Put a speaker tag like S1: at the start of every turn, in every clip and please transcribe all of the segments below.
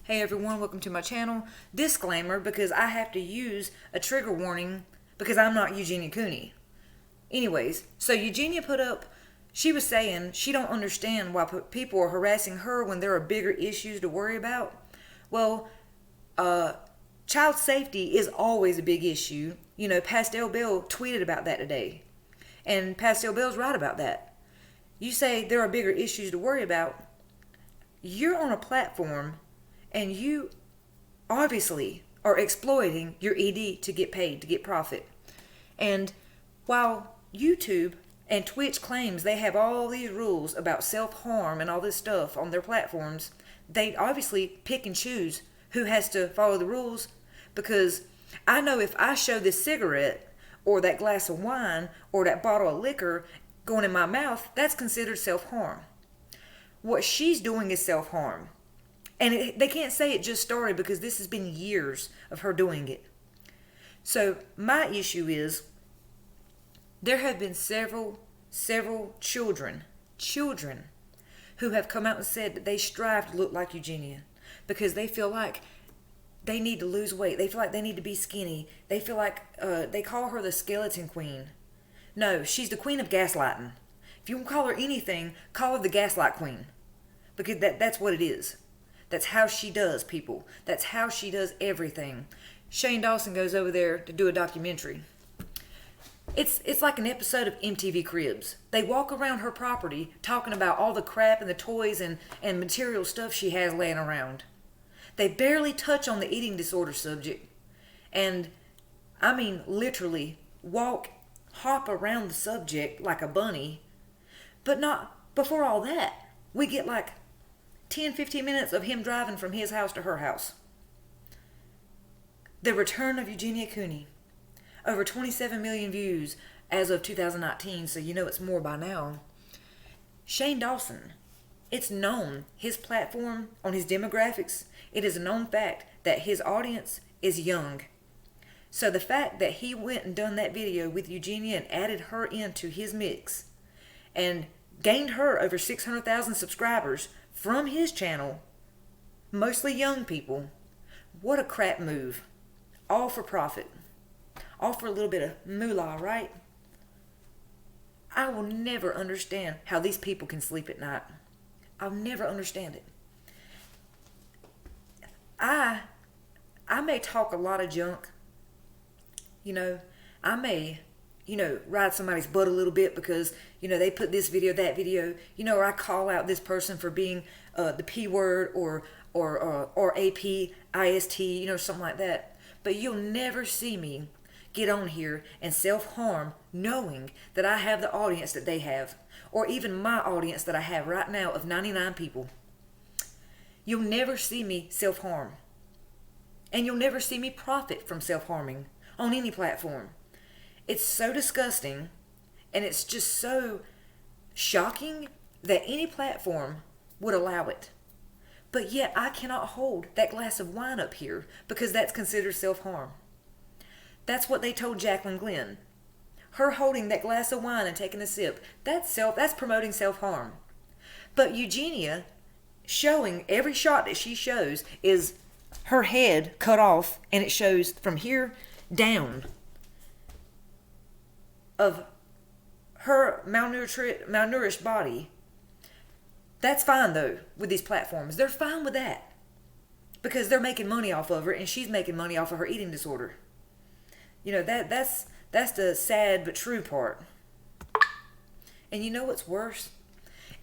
S1: Hey everyone, welcome to my channel. Disclaimer, because I have to use a trigger warning because I'm not Eugenia Cooney. Anyways, so Eugenia she was saying she don't understand why people are harassing her when there are bigger issues to worry about. Well, child safety is always a big issue. You know, Pastel Bell tweeted about that today. And Pastel Bell's right about that. You say there are bigger issues to worry about. You're on a platform and you obviously are exploiting your ED to get paid, to get profit. And while YouTube and Twitch claims they have all these rules about self-harm and all this stuff on their platforms, they obviously pick and choose who has to follow the rules, because I know if I show this cigarette or that glass of wine or that bottle of liquor going in my mouth, that's considered self-harm. What she's doing is self-harm. And they can't say it just started, because this has been years of her doing it. So my issue is there have been several children who have come out and said that they strive to look like Eugenia because they feel like they need to lose weight. They feel like they need to be skinny. They feel like they call her the skeleton queen. No, she's the queen of gaslighting. If you want to call her anything, call her the gaslight queen, because that's what it is. That's how she does people. That's how she does everything. Shane Dawson goes over there to do a documentary. It's like an episode of MTV Cribs. They walk around her property talking about all the crap and the toys and material stuff she has laying around. They barely touch on the eating disorder subject. And, I mean, literally hop around the subject like a bunny. But not before all that. We get like 10-15 minutes of him driving from his house to her house. The return of Eugenia Cooney. Over 27 million views as of 2019, so you know it's more by now. Shane Dawson. It's known, his platform, on his demographics, it is a known fact that his audience is young. So the fact that he went and done that video with Eugenia and added her into his mix and gained her over 600,000 subscribers from his channel, mostly young people, what a crap move. All for profit. All for a little bit of moolah, right? I will never understand how these people can sleep at night. I'll never understand it. I may talk a lot of junk. You know, I may, ride somebody's butt a little bit because, they put this video, that video, or I call out this person for being the P word or APIST, something like that. But you'll never see me get on here and self-harm knowing that I have the audience that they have, or even my audience that I have right now of 99 people. You'll never see me self-harm. And you'll never see me profit from self-harming on any platform. It's so disgusting, and it's just so shocking that any platform would allow it. But yet I cannot hold that glass of wine up here because that's considered self-harm. That's what they told Jacqueline Glenn. Her holding that glass of wine and taking a sip, that's promoting self-harm. But Eugenia, showing every shot that she shows is her head cut off, and it shows from here down of her malnourished body. That's fine though with these platforms. They're fine with that because they're making money off of her, and she's making money off of her eating disorder. That's the sad but true part. And you know what's worse?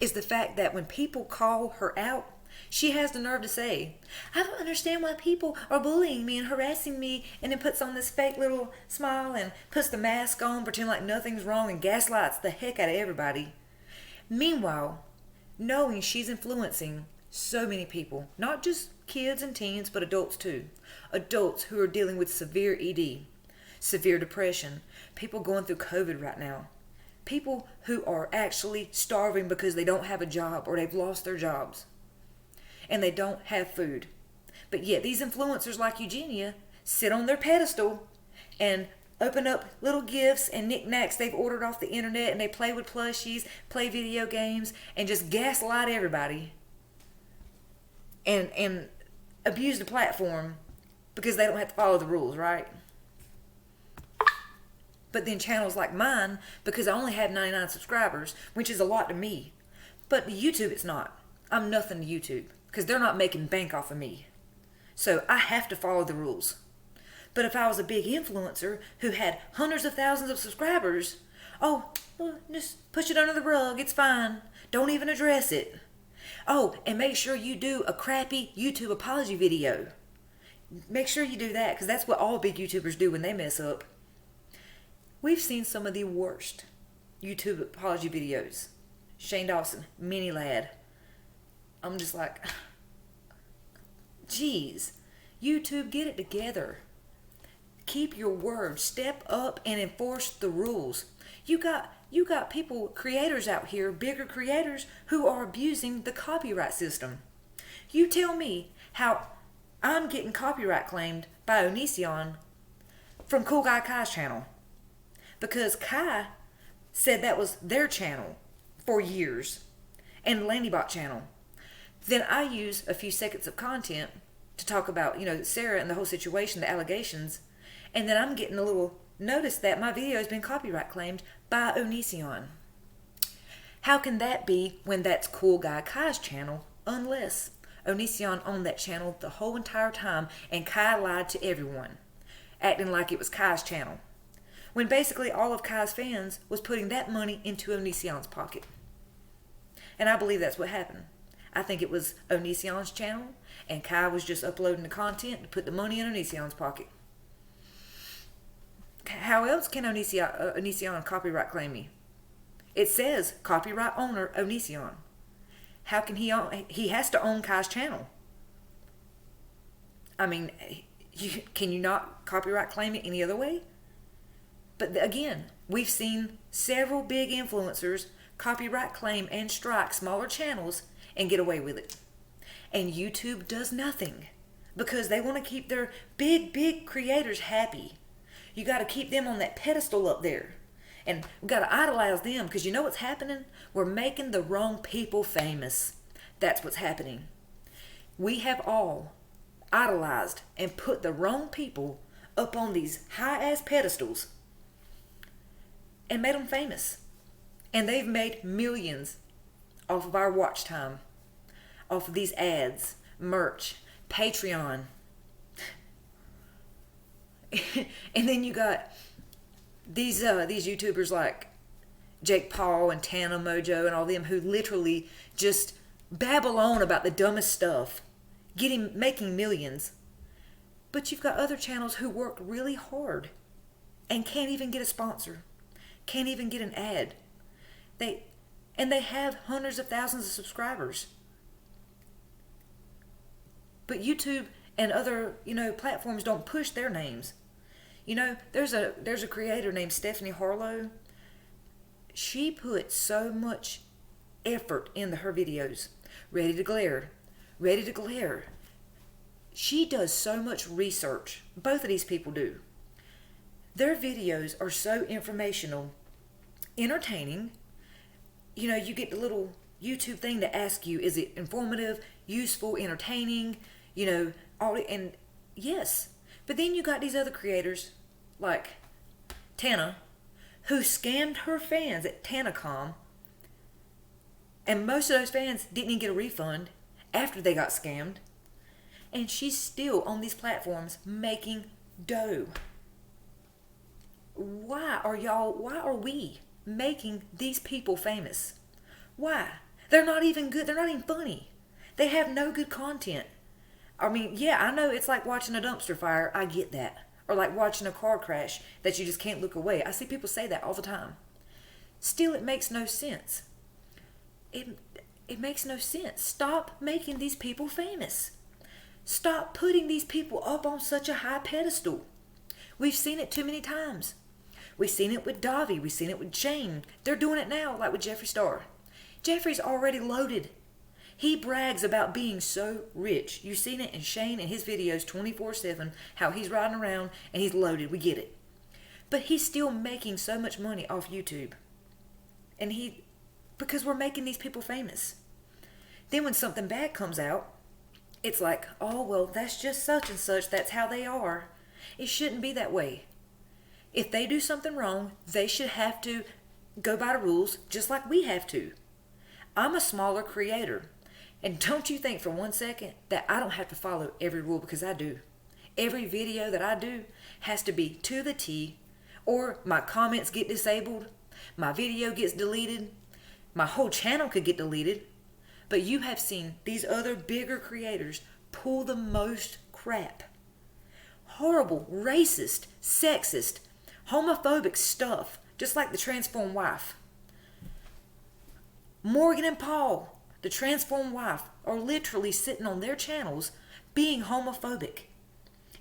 S1: Is the fact that when people call her out, she has the nerve to say, I don't understand why people are bullying me and harassing me, and then puts on this fake little smile and puts the mask on, pretend like nothing's wrong, and gaslights the heck out of everybody. Meanwhile, knowing she's influencing so many people, not just kids and teens, but adults too. Adults who are dealing with severe ED, severe depression, people going through COVID right now, people who are actually starving because they don't have a job or they've lost their jobs and they don't have food. But yet these influencers like Eugenia sit on their pedestal and open up little gifts and knickknacks they've ordered off the internet, and they play with plushies, play video games, and just gaslight everybody. And abuse the platform because they don't have to follow the rules, right? But then channels like mine, because I only have 99 subscribers, which is a lot to me. But YouTube, it's not. I'm nothing to YouTube because they're not making bank off of me. So I have to follow the rules. But if I was a big influencer who had hundreds of thousands of subscribers, oh, well, just push it under the rug. It's fine. Don't even address it. Oh, and make sure you do a crappy YouTube apology video. Make sure you do that because that's what all big YouTubers do when they mess up. We've seen some of the worst YouTube apology videos. Shane Dawson, Mini Lad. I'm just like, geez, YouTube, get it together. Keep your word. Step up and enforce the rules. You got people, creators out here, bigger creators, who are abusing the copyright system. You tell me how I'm getting copyright claimed by Onision from Cool Guy Kai's channel. Because Kai said that was their channel for years. And Landybot channel. Then I use a few seconds of content to talk about, Sarah and the whole situation, the allegations. And then I'm getting a little notice that my video has been copyright claimed by Onision. How can that be when that's Cool Guy Kai's channel, unless Onision owned that channel the whole entire time and Kai lied to everyone, acting like it was Kai's channel, when basically all of Kai's fans was putting that money into Onision's pocket. And I believe that's what happened. I think it was Onision's channel, and Kai was just uploading the content to put the money in Onision's pocket. How else can Onision copyright claim me? It says copyright owner Onision. How can he own? He has to own Kai's channel. I mean, can you not copyright claim it any other way? But again, we've seen several big influencers copyright claim and strike smaller channels and get away with it. And YouTube does nothing because they want to keep their big creators happy. You got to keep them on that pedestal up there. And we got to idolize them because you know what's happening? We're making the wrong people famous. That's what's happening. We have all idolized and put the wrong people up on these high-ass pedestals and made them famous. And they've made millions off of our watch time, off of these ads, merch, Patreon. And then you got these YouTubers like Jake Paul and Tana Mojo and all them who literally just babble on about the dumbest stuff, making millions. But you've got other channels who work really hard and can't even get a sponsor, can't even get an ad. They have hundreds of thousands of subscribers. But YouTube and other, platforms don't push their names. There's a creator named Stephanie Harlow. She puts so much effort into her videos. Ready to glare. She does so much research. Both of these people do. Their videos are so informational, entertaining. You get the little YouTube thing to ask you, is it informative, useful, entertaining, and yes. But then you got these other creators like Tana who scammed her fans at TanaCom, and most of those fans didn't even get a refund after they got scammed, and she's still on these platforms making dough. Why are we making these people famous? Why? They're not even good. They're not even funny. They have no good content. I mean, yeah, I know it's like watching a dumpster fire. I get that. Or like watching a car crash that you just can't look away. I see people say that all the time. Still, it makes no sense. It makes no sense. Stop making these people famous. Stop putting these people up on such a high pedestal. We've seen it too many times. We've seen it with Dahvie. We've seen it with Shane. They're doing it now, like with Jeffree Star. Jeffree's already loaded. He brags about being so rich. You've seen it in Shane and his videos 24/7, how he's riding around and he's loaded. We get it. But he's still making so much money off YouTube. And because we're making these people famous. Then when something bad comes out, It's like, oh, well, that's just such and such. That's how they are. It shouldn't be that way. If they do something wrong, they should have to go by the rules just like we have to. I'm a smaller creator. And don't you think for 1 second that I don't have to follow every rule, because I do. Every video that I do has to be to the T, or my comments get disabled, my video gets deleted, my whole channel could get deleted. But you have seen these other bigger creators pull the most crap. Horrible, racist, sexist, homophobic stuff, just like the transformed wife. Morgan and Paul, the transformed wife, are literally sitting on their channels being homophobic.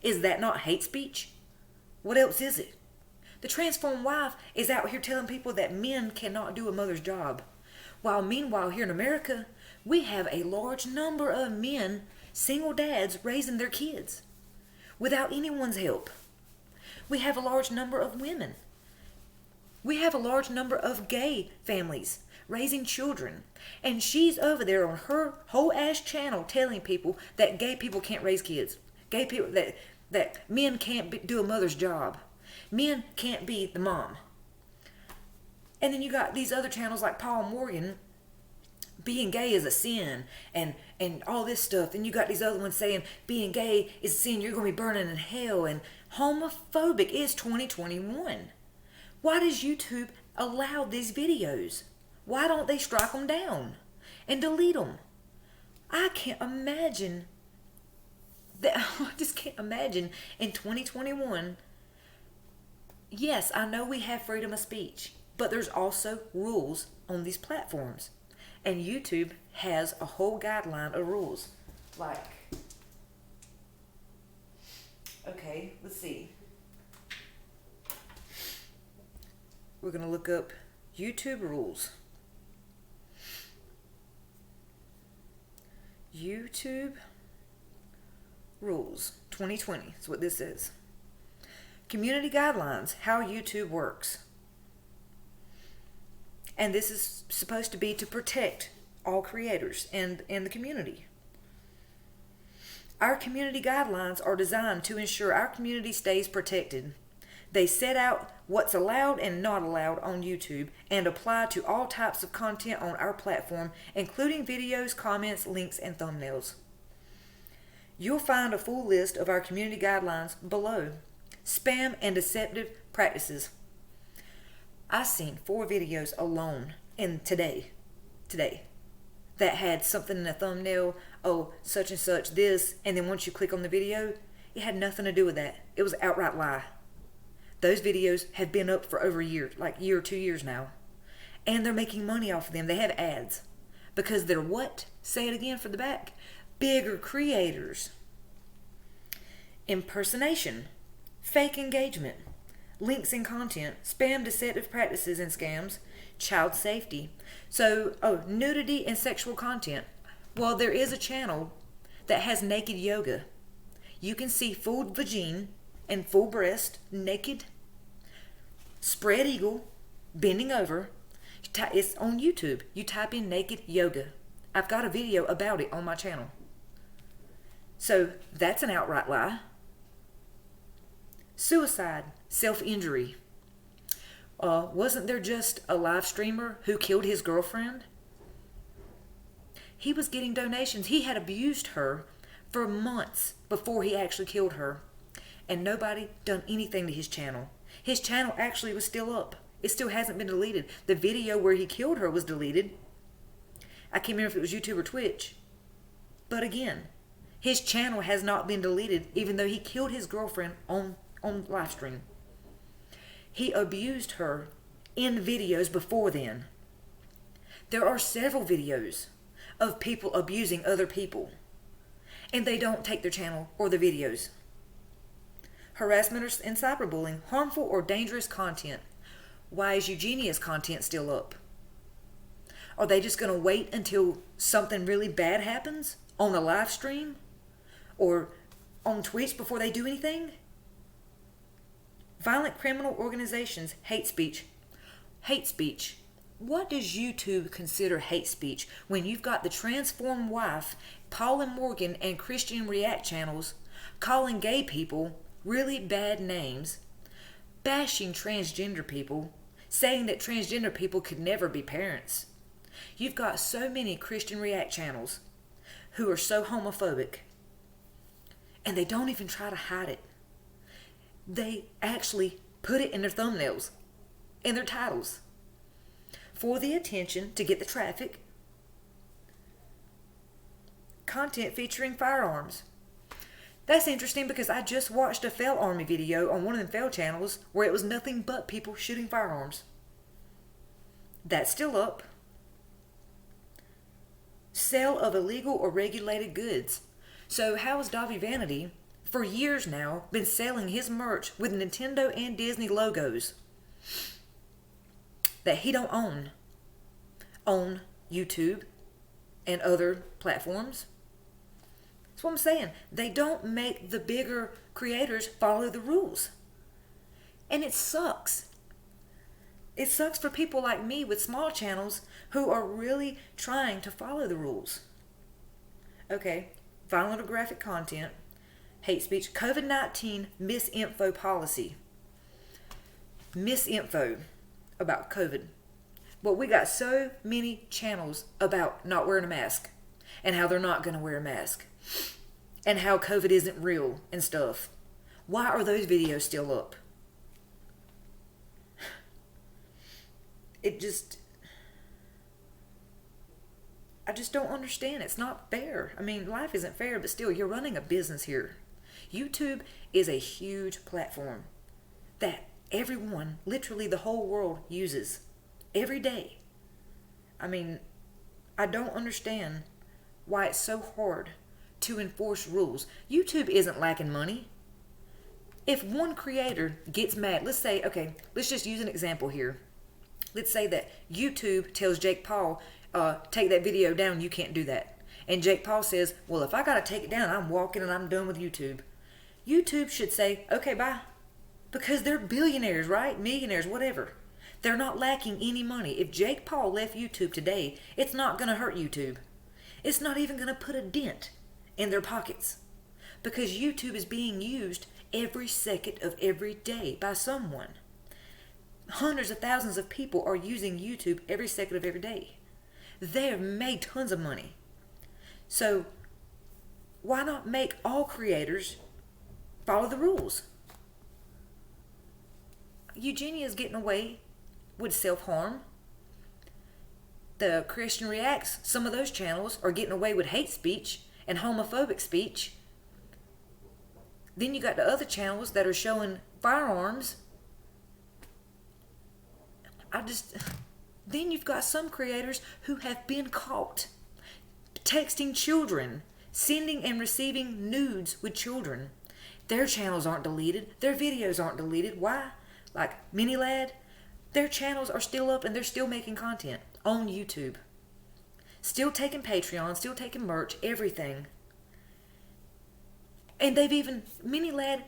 S1: Is that not hate speech? What else is it? The transformed wife is out here telling people that men cannot do a mother's job. While meanwhile here in America, we have a large number of men, single dads, raising their kids without anyone's help. We have a large number of women. We have a large number of gay families raising children. And she's over there on her whole ass channel telling people that gay people can't raise kids. Gay people, that men can't do a mother's job. Men can't be the mom. And then you got these other channels like Paul Morgan, being gay is a sin, and all this stuff. And you got these other ones saying being gay is a sin, you're going to be burning in hell. And homophobic is 2021. Why does YouTube allow these videos? Why don't they strike them down and delete them? I can't imagine that. I just can't imagine in 2021. Yes, I know we have freedom of speech, but there's also rules on these platforms. And YouTube has a whole guideline of rules. Like, okay, let's see. We're going to look up YouTube rules. YouTube rules 2020 is what this is. Community guidelines, how YouTube works. And this is supposed to be to protect all creators and the community. Our community guidelines are designed to ensure our community stays protected. They set out what's allowed and not allowed on YouTube and apply to all types of content on our platform, including videos, comments, links, and thumbnails. You'll find a full list of our community guidelines below. Spam and deceptive practices. I seen 4 videos alone in today that had something in the thumbnail, oh, such and such, this, and then once you click on the video, it had nothing to do with that. It was an outright lie. Those videos have been up for over a year, like a year or 2 years now. And they're making money off of them. They have ads. Because they're what? Say it again for the back. Bigger creators. Impersonation. Fake engagement. Links and content. Spam, deceptive practices and scams. Child safety. So, nudity and sexual content. Well, there is a channel that has naked yoga. You can see full vagine and full breast, naked, spread eagle, bending over. It's on YouTube. You type in naked yoga. I've got a video about it on my channel. So that's an outright lie. Suicide, self-injury. Wasn't there just a live streamer who killed his girlfriend? He was getting donations. He had abused her for months before he actually killed her. And nobody done anything to his channel. His channel actually was still up. It still hasn't been deleted. The video where he killed her was deleted. I can't remember if it was YouTube or Twitch. But again, his channel has not been deleted even though he killed his girlfriend on live stream. He abused her in videos before then. There are several videos of people abusing other people. And they don't take their channel or the videos. Harassment and cyberbullying, harmful or dangerous content. Why is Eugenia's content still up? Are they just going to wait until something really bad happens on a live stream or on Twitch before they do anything? Violent criminal organizations, hate speech. Hate speech. What does YouTube consider hate speech when you've got the transformed wife Paul and Morgan and Christian React channels calling gay people really bad names, bashing transgender people, saying that transgender people could never be parents. You've got so many Christian React channels who are so homophobic, and they don't even try to hide it. They actually put it in their thumbnails, in their titles, for the attention, to get the traffic. Content featuring firearms. That's interesting because I just watched a Fail Army video on one of them Fail channels where it was nothing but people shooting firearms. That's still up. Sale of illegal or regulated goods. So how has Dahvie Vanity, for years now, been selling his merch with Nintendo and Disney logos that he don't own on YouTube and other platforms? That's what I'm saying. They don't make the bigger creators follow the rules. And it sucks. It sucks for people like me with small channels who are really trying to follow the rules. Okay, violent or graphic content, hate speech, COVID-19 misinfo policy. Misinfo about COVID. But we got so many channels about not wearing a mask and how they're not going to wear a mask and how COVID isn't real and stuff. Why are those videos still up? I just don't understand. It's not fair. I mean, life isn't fair, but still, you're running a business here. YouTube is a huge platform that everyone, literally the whole world, uses every day. I mean, I don't understand why it's so hard to enforce rules. YouTube isn't lacking money. If one creator gets mad, let's say, okay, let's just use an example here. Let's say that YouTube tells Jake Paul, take that video down, you can't do that. And Jake Paul says, well, if I got to take it down, I'm walking and I'm done with YouTube. YouTube should say, okay, bye. Because they're billionaires, right? Millionaires, whatever. They're not lacking any money. If Jake Paul left YouTube today, it's not going to hurt YouTube. It's not even going to put a dent in their pockets. Because YouTube is being used every second of every day by someone. Hundreds of thousands of people are using YouTube every second of every day. They have made tons of money. So why not make all creators follow the rules? Eugenia is getting away with self-harm. The Christian Reacts, some of those channels are getting away with hate speech and homophobic speech. Then you got the other channels that are showing firearms. Then you've got some creators who have been caught texting children, sending and receiving nudes with children. Their channels aren't deleted. Their videos aren't deleted. Why? Like Mini Lad, their channels are still up and they're still making content on YouTube. Still taking Patreon, still taking merch, everything. And they've even, Mini Lad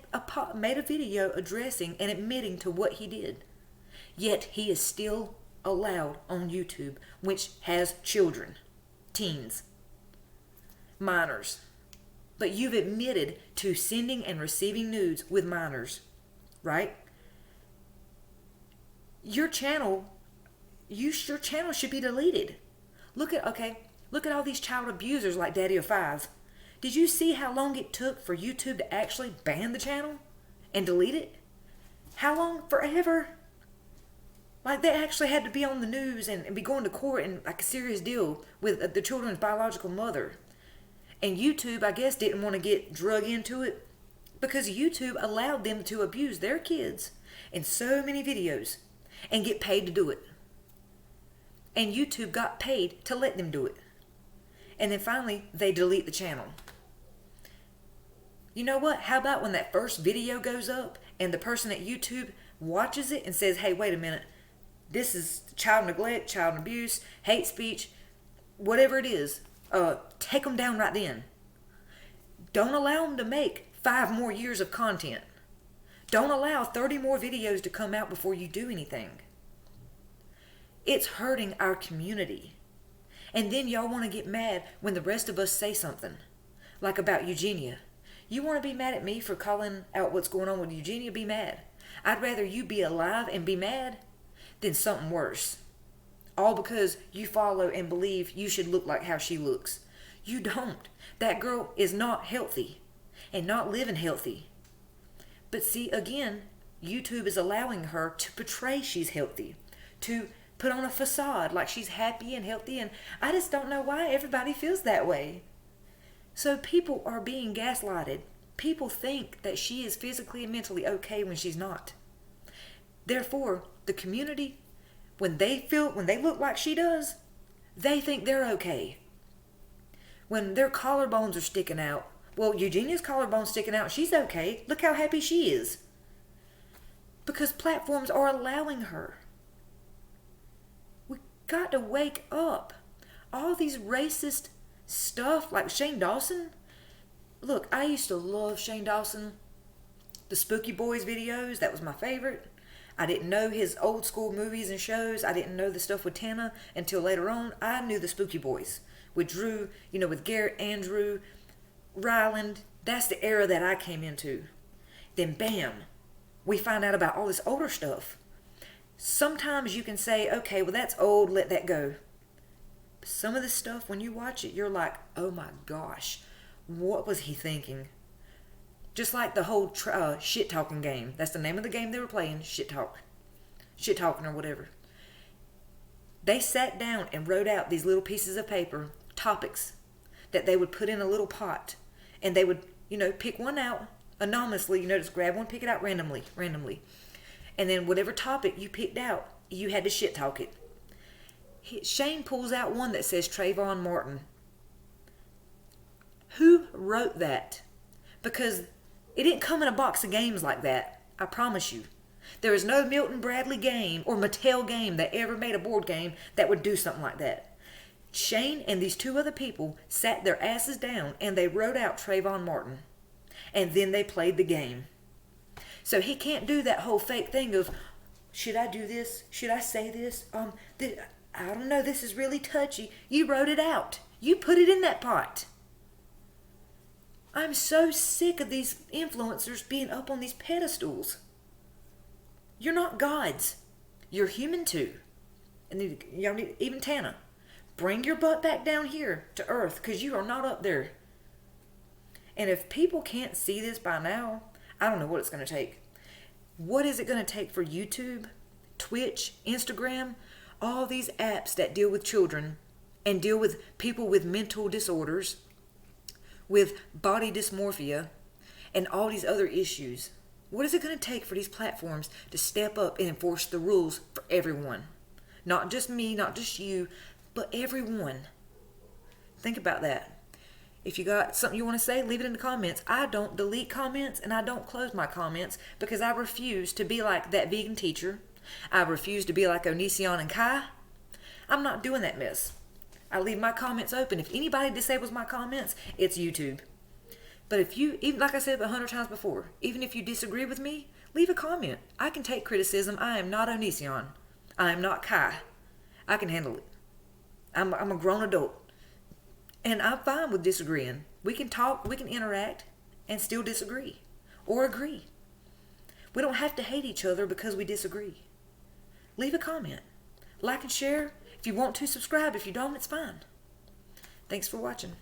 S1: made a video addressing and admitting to what he did. Yet he is still allowed on YouTube, which has children, teens, minors. But you've admitted to sending and receiving nudes with minors, right? Your channel should be deleted. Look at all these child abusers like Daddy of Five. Did you see how long it took for YouTube to actually ban the channel and delete it? How long? Forever. Like, they actually had to be on the news and be going to court and like a serious deal with the children's biological mother. And YouTube, I guess, didn't want to get drug into it because YouTube allowed them to abuse their kids in so many videos and get paid to do it. And YouTube got paid to let them do it. And then finally, they delete the channel. You know what? How about when that first video goes up and the person at YouTube watches it and says, hey, wait a minute. This is child neglect, child abuse, hate speech, whatever it is. Take them down right then. Don't allow them to make 5 more years of content. Don't allow 30 more videos to come out before you do anything. It's hurting our community. And then y'all want to get mad when the rest of us say something. Like about Eugenia. You want to be mad at me for calling out what's going on with Eugenia? Be mad. I'd rather you be alive and be mad than something worse. All because you follow and believe you should look like how she looks. You don't. That girl is not healthy and not living healthy. But see, again, YouTube is allowing her to portray she's healthy, to put on a facade like she's happy and healthy, and I just don't know why everybody feels that way. So people are being gaslighted. People think that she is physically and mentally okay when she's not. Therefore, the community, when they look like she does, they think they're okay. When their collarbones are sticking out, well, Eugenia's collarbone's sticking out, she's okay. Look how happy she is. Because platforms are allowing her. We got to wake up. All these racist stuff like Shane Dawson. Look, I used to love Shane Dawson. The Spooky Boys videos, that was my favorite. I didn't know his old school movies and shows. I didn't know the stuff with Tana until later on. I knew the Spooky Boys with Drew, with Garrett, Andrew, Ryland. That's the era that I came into. Then bam, we find out about all this older stuff. Sometimes you can say, okay, well that's old, let that go. But some of this stuff, when you watch it, you're like, oh my gosh, what was he thinking? Just like the whole shit-talking game. That's the name of the game they were playing, shit-talk. Shit-talking or whatever. They sat down and wrote out these little pieces of paper, topics, that they would put in a little pot. And they would, pick one out anonymously, just grab one, pick it out randomly. And then whatever topic you picked out, you had to shit-talk it. Shane pulls out one that says Trayvon Martin. Who wrote that? Because it didn't come in a box of games like that. I promise you. There is no Milton Bradley game or Mattel game that ever made a board game that would do something like that. Shane and these two other people sat their asses down and they wrote out Trayvon Martin. And then they played the game. So he can't do that whole fake thing of, should I do this? Should I say this? I don't know. This is really touchy. You wrote it out. You put it in that pot. I'm so sick of these influencers being up on these pedestals. You're not gods. You're human too. And even Tana, bring your butt back down here to earth because you are not up there. And if people can't see this by now, I don't know what it's going to take. What is it going to take for YouTube, Twitch, Instagram, all these apps that deal with children and deal with people with mental disorders, with body dysmorphia, and all these other issues? What is it going to take for these platforms to step up and enforce the rules for everyone? Not just me, not just you, but everyone. Think about that. If you got something you want to say, leave it in the comments. I don't delete comments and I don't close my comments because I refuse to be like that vegan teacher. I refuse to be like Onision and Kai. I'm not doing that mess. I leave my comments open. If anybody disables my comments, it's YouTube. But if you, even like I said 100 times before, even if you disagree with me, leave a comment. I can take criticism. I am not Onision. I am not Kai. I can handle it. I'm a grown adult. And I'm fine with disagreeing. We can talk, we can interact, and still disagree. Or agree. We don't have to hate each other because we disagree. Leave a comment. Like and share. If you want to, subscribe. If you don't, it's fine. Thanks for watching.